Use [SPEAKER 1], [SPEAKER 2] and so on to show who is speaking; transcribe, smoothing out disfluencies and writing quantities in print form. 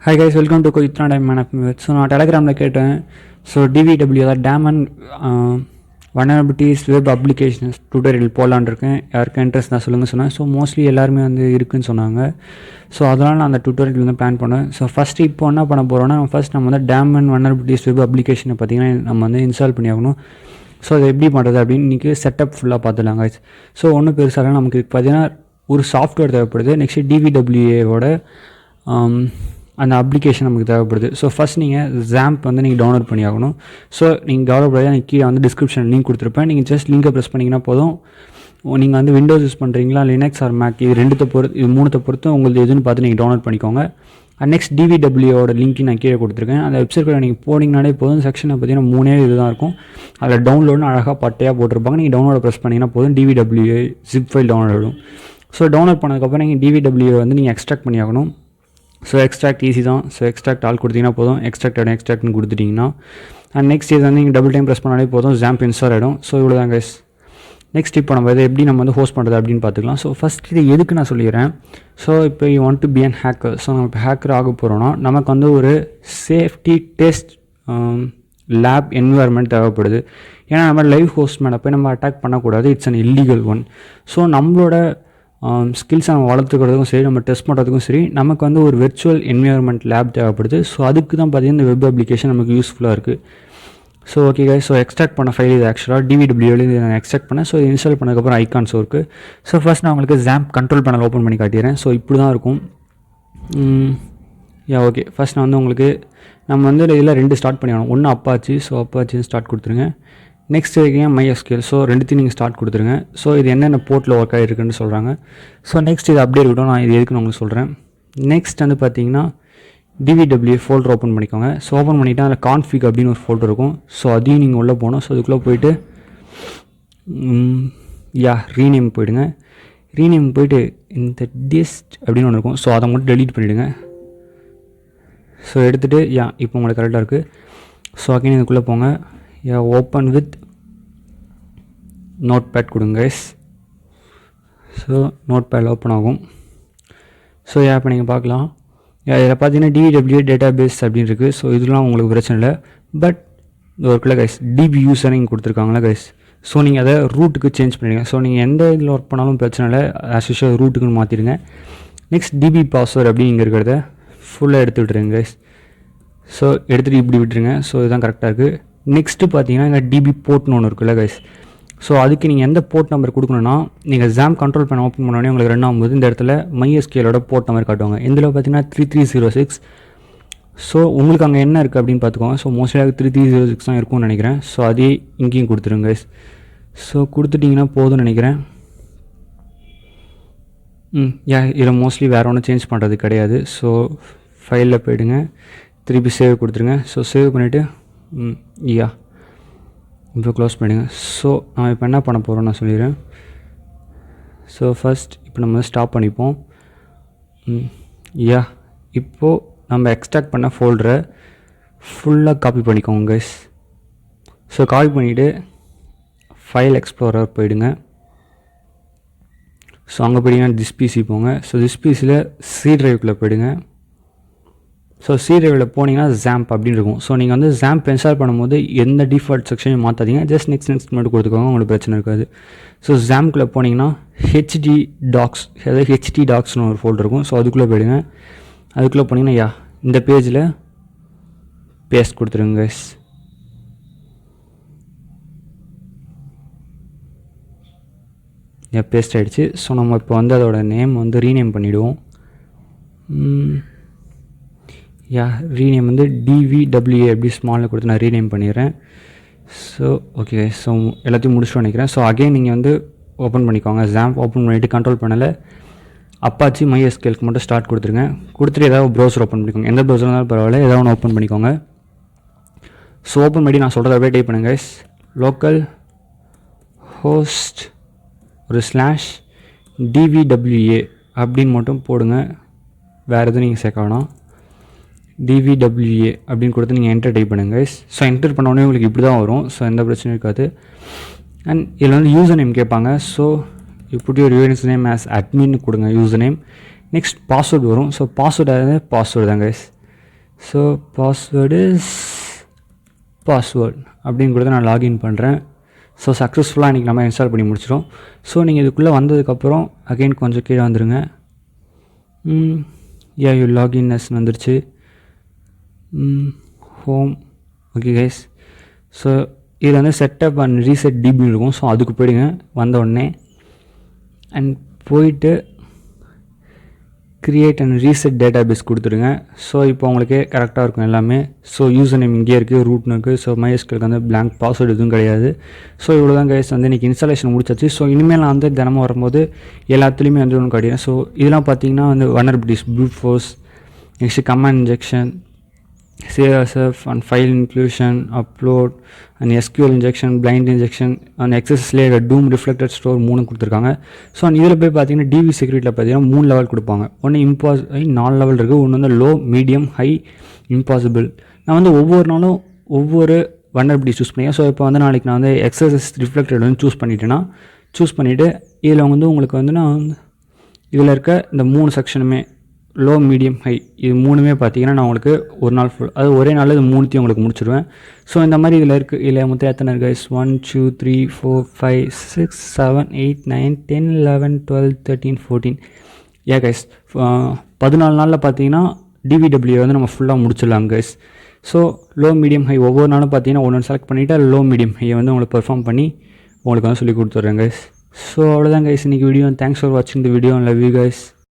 [SPEAKER 1] Hi guys, welcome to Koithra Time Man of Myth. So நான் டெலகிராமில் கேட்டேன். So DVWA damn and vulnerabilities web applications tutorial போடலான்னு இருக்கேன். யாருக்கும் இன்ட்ரெஸ்ட் தான் சொல்லுங்கள் சொன்னேன். ஸோ மோஸ்ட்லி எல்லாருமே வந்து இருக்குன்னு சொன்னாங்க. ஸோ அதனால் நான் அந்த டியூட்டோரியல் வந்து பிளான் பண்ணேன். ஸோ ஃபஸ்ட்டு இப்போ என்ன பண்ண போகிறோன்னா நம்ம வந்து டேம் அண்ட் வல்னரபிலிட்டிஸ் வெப் அப்ளிகேஷனை பார்த்திங்கன்னா நம்ம வந்து இன்ஸ்டால் பண்ணி ஆகணும். ஸோ அதை எப்படி பண்ணுறது அப்படின்னு இன்றைக்கி செட்டப் ஃபுல்லாக பார்த்துலாங்க. ஸோ ஒன்றும் பெருசாக நமக்கு பார்த்திங்கன்னா ஒரு சாஃப்ட்வேர் தேவைப்படுது. நெக்ஸ்ட்டு DVWAவோட அந்த அப்ளிகேஷன் நமக்கு தேவைப்படுது. ஸோ ஃபஸ்ட் நீங்கள் ZAMP வந்து நீங்கள் டவுன்லோட் பண்ணி ஆகணும். ஸோ நீங்கள் டெவலப் பண்ணி எனக்கு கீழே வந்து டிஸ்கிரிப்ஷன் லிங்க் கொடுத்துருப்பேன். நீங்கள் ஜஸ்ட் லிங்கை ப்ரெஸ் பண்ணிங்கன்னா போதும். நீங்கள் வந்து விண்டோஸ் யூஸ் பண்ணுறீங்களா லினக்ஸ் ஆர் மேக் இது ரெண்டுத்தை பொறுத்து இது மூணுத்தை பொறுத்து உங்களுக்கு எதுன்னு பார்த்து நீங்கள் டவுன்லோட் பண்ணிக்கோங்க. நெக்ஸ்ட் DVWAவோட லிங்க்கு நான் கீழே கொடுத்துருக்கேன். அந்த வெப்சைட்டில் நீங்கள் போனீங்கனாலே போதும். செக்ஷனை பார்த்தீங்கன்னா 3 இது தான் இருக்கும். அதில் டவுன்லோடுன்னு அழகாக பட்டையாக போட்டிருப்பாங்க. நீங்கள் டவுன்லோட ப்ரெஸ் பண்ணிங்கன்னா போதும் DVWA ஜிப் ஃபைல் டவுன்லோட் ஆகும். ஸோ டவுன்லோட் பண்ணதுக்கப்புறம் நீங்கள் DVWA வந்து நீங்கள் எக்ஸ்ட்ராக்ட் பண்ணி ஆகணும். ஸோ எக்ஸ்ட்ராக்ட் ஈஸி தான். ஸோ எக்ஸ்ட்ராக்ட் ஆல் கொடுத்தீங்கன்னா போதும். எக்ஸ்ட்ராக்ட்னு கொடுத்துட்டிங்கன்னா நெக்ஸ்ட் இது வந்து நீங்கள் டபுள் டைம் ப்ரெஸ் பண்ணாலே போதும். ZAMP இன்ஸ்டால் ஆகிடும். ஸோ இவ்வளோ தான் கைஸ். நெக்ஸ்ட் இப்போ நம்ம இதை எப்படி நம்ம வந்து ஹோஸ்ட் பண்ணுறது அப்படின்னு பார்த்துக்கலாம். ஸோ ஃபஸ்ட் இது எதுக்கு நான் சொல்லிடுறேன். ஸோ இப்போ you want to be an hacker. So நம்ம இப்போ ஹேக்கர் ஆக போகிறோன்னா நமக்கு வந்து ஒரு சேஃப்டி டெஸ்ட் லேப் என்விரான்மெண்ட் தேவைப்படுது. ஏன்னா நம்ம லைவ் ஹோஸ்ட் மேலே போய் நம்ம அட்டாக் பண்ணக்கூடாது. It's an illegal one. So நம்மளோட ஸ்கில்ஸை நம்ம வளர்த்துக்கிறதுக்கும் சரி, நம்ம டெஸ்ட் பண்ணுறதுக்கும் சரி, நமக்கு வந்து ஒரு வெர்ச்சுவல் என்விரான்மெண்ட் லேப் தேவைப்படுது. ஸோ அதுக்கு தான் பார்த்தீங்கன்னா இந்த வெப் அப்ளிகேஷன் நமக்கு யூஸ்ஃபுல்லாக இருக்குது. So okay guys. So extract பண்ண ஃபைல் இது ஆக்சுவலாக DVWA நான் எக்ஸ்ட்ராக்ட் பண்ணேன். ஸோ இன்ஸ்டால் பண்ணதுக்கப்புறம் ஐகான்ஸ் இருக்குது. ஸோ ஃபஸ்ட் நான் உங்களுக்கு ZAMP கண்ட்ரோல் பேனல் ஓப்பன் பண்ணி காட்டிடுறேன். ஸோ இப்படி தான் இருக்கும். ஓகே. ஃபஸ்ட் நான் வந்து உங்களுக்கு நம்ம வந்து இதில் 2 ஸ்டார்ட் பண்ணி ஆகணும். ஒன்று அப்பாச்சி. ஸோ அப்பாச்சி ஸ்டார்ட் கொடுத்துருங்க. நெக்ஸ்ட் வைக்கிங்க MySQL. ஸோ ரெண்டுத்தையும் நீங்கள் ஸ்டார்ட் கொடுத்துருங்க. ஸோ இது என்னென்ன போர்ட்டில் ஒர்க் ஆகிருக்குன்னு சொல்கிறாங்க. ஸோ நெக்ஸ்ட் இது அப்படியே இருக்கட்டும். நான் இது எதுக்குன்னு உங்களுக்கு சொல்கிறேன். நெக்ஸ்ட் வந்து பார்த்தீங்கன்னா DVWA ஃபோல்டர் ஓப்பன் பண்ணிக்கோங்க. ஸோ ஓப்பன் பண்ணிவிட்டு அதில் கான்ஃபிக் அப்படின்னு ஒரு ஃபோல்டர் இருக்கும். ஸோ அதையும் நீங்கள் உள்ளே போகணும். ஸோ அதுக்குள்ளே போயிட்டு ரீநேம் போயிடுங்க. ரீநேம் போயிட்டு இந்த டிஸ்ட் அப்படின்னு ஒன்று இருக்கும். ஸோ அதை மட்டும் டெலீட் பண்ணிவிடுங்க. ஸோ எடுத்துகிட்டு இப்போ உங்களுக்கு கரெக்டாக இருக்குது. ஸோ அகைன் இதுக்குள்ளே போங்க. ஓப்பன் வித் நோட் பேட் கொடுங்க guys. So notepad open ஆகும். ஸோ இப்போ நீங்கள் பார்க்கலாம். இதில் பார்த்தீங்கன்னா DVWA டேட்டாபேஸ் அப்படின்னு இருக்குது. ஸோ இதெல்லாம் உங்களுக்கு பிரச்சனை இல்லை. பட் ஒர்க்கில் கைஸ் DB யூஸர் நீங்கள் கொடுத்துருக்காங்களா கைஸ். ஸோ நீங்கள் அதை ரூட்டுக்கு சேஞ்ச் பண்ணிடுங்க. ஸோ நீங்கள் எந்த இதில் ஒர்க் பண்ணாலும் பிரச்சனை இல்லை. ஆஸ் யூஷுவல் ரூட்டுக்குன்னு மாற்றிடுங்க. நெக்ஸ்ட் DB பாஸ்வேர்டு அப்படின்னு இங்கே இருக்கிறத ஃபுல்லாக எடுத்து விட்டுருங்க கைஸ். ஸோ எடுத்துகிட்டு இப்படி விட்டுருங்க. ஸோ இதுதான் கரெக்டாக இருக்குது. நெக்ஸ்ட்டு பார்த்தீங்கன்னா இங்கே DB போர்ட்னு ஒன்று இருக்குல்ல கைஸ். ஸோ அதுக்கு நீங்கள் எந்த போர்ட் நம்பர் கொடுக்கணுன்னா நீங்கள் ZAMP கண்ட்ரோல் பண்ண ஓப்பன் பண்ணோடனே உங்களுக்கு 2ஆகும்போது இந்த இடத்துல MySQLோட போர்ட் நம்பர் காட்டுவாங்க. இதில் பார்த்தீங்கன்னா 3306. ஸோ உங்களுக்கு அங்கே என்ன இருக்குது அப்படின்னு பார்த்துக்கோங்க. ஸோ மோஸ்ட்லியாக 3306 தான் இருக்கும்னு நினைக்கிறேன். ஸோ அதே இங்கேயும் கொடுத்துருங்க கைஸ். ஸோ கொடுத்துட்டிங்கன்னா போதும்னு நினைக்கிறேன். இதில் மோஸ்ட்லி வேறு ஒன்றும் சேஞ்ச் பண்ணுறது கிடையாது. ஸோ ஃபைலில் போய்டுங்க. திருப்பி சேவ் கொடுத்துருங்க. ஸோ சேவ் பண்ணிவிட்டு இப்போ க்ளோஸ் பண்ணிடுங்க. ஸோ நான் இப்போ என்ன பண்ண போகிறோம் நான் சொல்லிடுறேன். ஸோ ஃபஸ்ட் இப்போ நம்ம ஸ்டாப் பண்ணிப்போம். இப்போது நம்ம எக்ஸ்ட்ராக்ட் பண்ண ஃபோல்டரை ஃபுல்லாக காப்பி பண்ணிக்கோங்க கைஸ். ஸோ காப்பி பண்ணிவிட்டு ஃபைல் எக்ஸ்ப்ளோரர் போயிடுங்க. ஸோ அங்கே போய்டிங்கன்னா திஸ் போங்க. ஸோ திஸ் C ட்ரைவ்க்குள்ளே போயிடுங்க. ஸோ C ட்ரைவில் போனீங்கன்னா ZAMP அப்படின்னு இருக்கும். ஸோ நீங்கள் வந்து ZAMP இன்ஸ்டால் பண்ணும்போது எந்த டிஃபால்ட் செக்ஷனையும் மாற்றாதீங்க. ஜஸ்ட் நெக்ஸ்ட் மட்டும் கொடுத்துக்கோங்க. உங்களுக்கு பிரச்சனை இருக்காது. ஸோ ZAMPக்குள்ளே போனீங்கன்னா HT docsனு ஒரு ஃபோல்டர் இருக்கும். ஸோ அதுக்குள்ளே போயிடுங்க. அதுக்குள்ளே போனீங்கன்னா இந்த பேஜில் பேஸ்ட் கொடுத்துருங்க கைஸ். பேஸ்ட் ஆகிடுச்சு. ஸோ நம்ம இப்போ வந்து அதோட நேம் வந்து ரீநேம் பண்ணிவிடுவோம். ரீநேம் வந்து DVWA எப்படி ஸ்மாலில் கொடுத்து நான் ரீநேம் பண்ணிடுறேன். So okay. ஸோ எல்லாத்தையும் முடிச்சுட்டு நினைக்கிறேன். ஸோ அகைன் நீங்கள் வந்து ஓப்பன் பண்ணிக்கோங்க. ZAMP ஓப்பன் பண்ணிவிட்டு கண்ட்ரோல் பண்ணல அப்பாச்சி MySQLக்கு மட்டும் ஸ்டார்ட் கொடுத்துருங்க. கொடுத்துட்டு ஏதாவது ப்ரௌசர் ஓப்பன் பண்ணிக்கோங்க. எந்த ப்ரௌசர் இருந்தாலும் பரவாயில்ல, ஏதாவது ஒன்று ஓப்பன் பண்ணிக்கோங்க. ஸோ ஓப்பன் பண்ணி நான் சொல்கிறத அப்படியே டைப் பண்ணுங்க கைஸ். லோக்கல் ஹோஸ்ட் ஒரு /DVWA அப்படின்னு மட்டும் போடுங்க. வேறு எதுவும் நீங்கள் சேர்க்க வேணாம். DVWA அப்படின்னு கொடுத்து நீங்கள் என்டர் டைப் பண்ணுங்க கைஸ். ஸோ என்டர் பண்ணோடனே உங்களுக்கு இப்படி தான் வரும். ஸோ எந்த பிரச்சனையும் இருக்காது. அண்ட் இதில் வந்து யூசர் நேம் கேட்பாங்க. ஸோ இப்படி ஒரு யூசர் நேம் ஆஸ் அட்மின்னு கொடுங்க யூசர் நேம். நெக்ஸ்ட் பாஸ்வேர்டு வரும். ஸோ பாஸ்வேர்டு தான் guys. So password is password அப்படின்னு கூட நான் லாகின் பண்ணுறேன். ஸோ சக்ஸஸ்ஃபுல்லாக இன்றைக்கி நம்ம இன்ஸ்டால் பண்ணி முடிச்சிடும். ஸோ நீங்கள் இதுக்குள்ளே வந்ததுக்கப்புறம் அகெயின் கொஞ்சம் கீழே வந்துடுங்க. யூ லாகின்னஸ் வந்துருச்சு. ஹோம். ஓகே கைஸ், ஸோ இதில் வந்து செட்டப் அண்ட் ரீசெட் டிபி இருக்கும். ஸோ அதுக்கு போயிடுங்க வந்த உடனே. அண்ட் போயிட்டு க்ரியேட் அண்ட் ரீசெட் டேட்டாபேஸ் கொடுத்துருங்க. ஸோ இப்போ உங்களுக்கு கரெக்டாக இருக்கும் எல்லாமே. ஸோ யூசர் நேம் இங்கே இருக்குது, ரூட்னு இருக்குது. ஸோ MySQLக்கு வந்து பிளாங்க் பாஸ்வேர்டு எதுவும் கிடையாது. ஸோ இவ்வளோ தான் கைஸ் வந்து இன்றைக்கி இன்ஸ்டாலேஷன் முடிச்சாச்சு. ஸோ இனிமேல் நான் வந்து தினமும் வரும்போது எல்லாத்துலேயுமே வந்து ஒன்று கிடையாது. ஸோ இதெல்லாம் பார்த்தீங்கன்னா வந்து vulnerabilities, fruit force, next command injection, CSF and file inclusion, upload and SQL injection, blind injection and XSS layer, doom reflected store 3 கொடுத்துருக்காங்க. ஸோ இதில் போய் பார்த்தீங்கன்னா டிவி செக்யூரிட்டியில் பார்த்தீங்கன்னா 3 லெவல் கொடுப்பாங்க. ஒன்று 4 லெவல் இருக்குது. ஒன்று வந்து லோ, மீடியம், ஹை, இம்பாசிபிள். நான் வந்து ஒவ்வொரு நாளும் ஒவ்வொரு வல்னரபிலிட்டி சூஸ் பண்ணிக்கிறேன். ஸோ இப்போ வந்து நாளைக்கு நான் வந்து XSS reflected வந்து சூஸ் பண்ணிவிட்டு இதில் வந்து உங்களுக்கு வந்து நான் இதில் இருக்க இந்த 3 செக்ஷனுமே லோ, மீடியம், ஹை இது 3மே பார்த்தீங்கன்னா நான் உங்களுக்கு ஒரு நாள் ஃபுல், அது ஒரே நாள் இது 3த்தையும் உங்களுக்கு முடிச்சிடுவேன். ஸோ இந்த மாதிரி இதில் இருக்குது. இதில் மொத்தம் எத்தனை இருக்குது கைஸ்? 1 2 3 4 5 6 7 8 9 10 11 12 13 14 கைஸ் 14 நாளில் பார்த்தீங்கன்னா DVWA வந்து நம்ம ஃபுல்லாக முடிச்சிடலாம் guys. So low, medium, high ஒவ்வொரு நாளும் பார்த்தீங்கன்னா ஒன்று செலக்ட் பண்ணிவிட்டு லோ, மீடியம், ஹையை வந்து உங்களுக்கு பெர்ஃபார்ம் பண்ணி உங்களுக்கு வந்து சொல்லி கொடுத்துட்றேன் கைஸ். ஸோ அவ்வளோதான் கைஸ் இன்றைக்கி வீடியோ. தேங்க்ஸ் ஃபார் வாட்சிங் the video. Love you guys.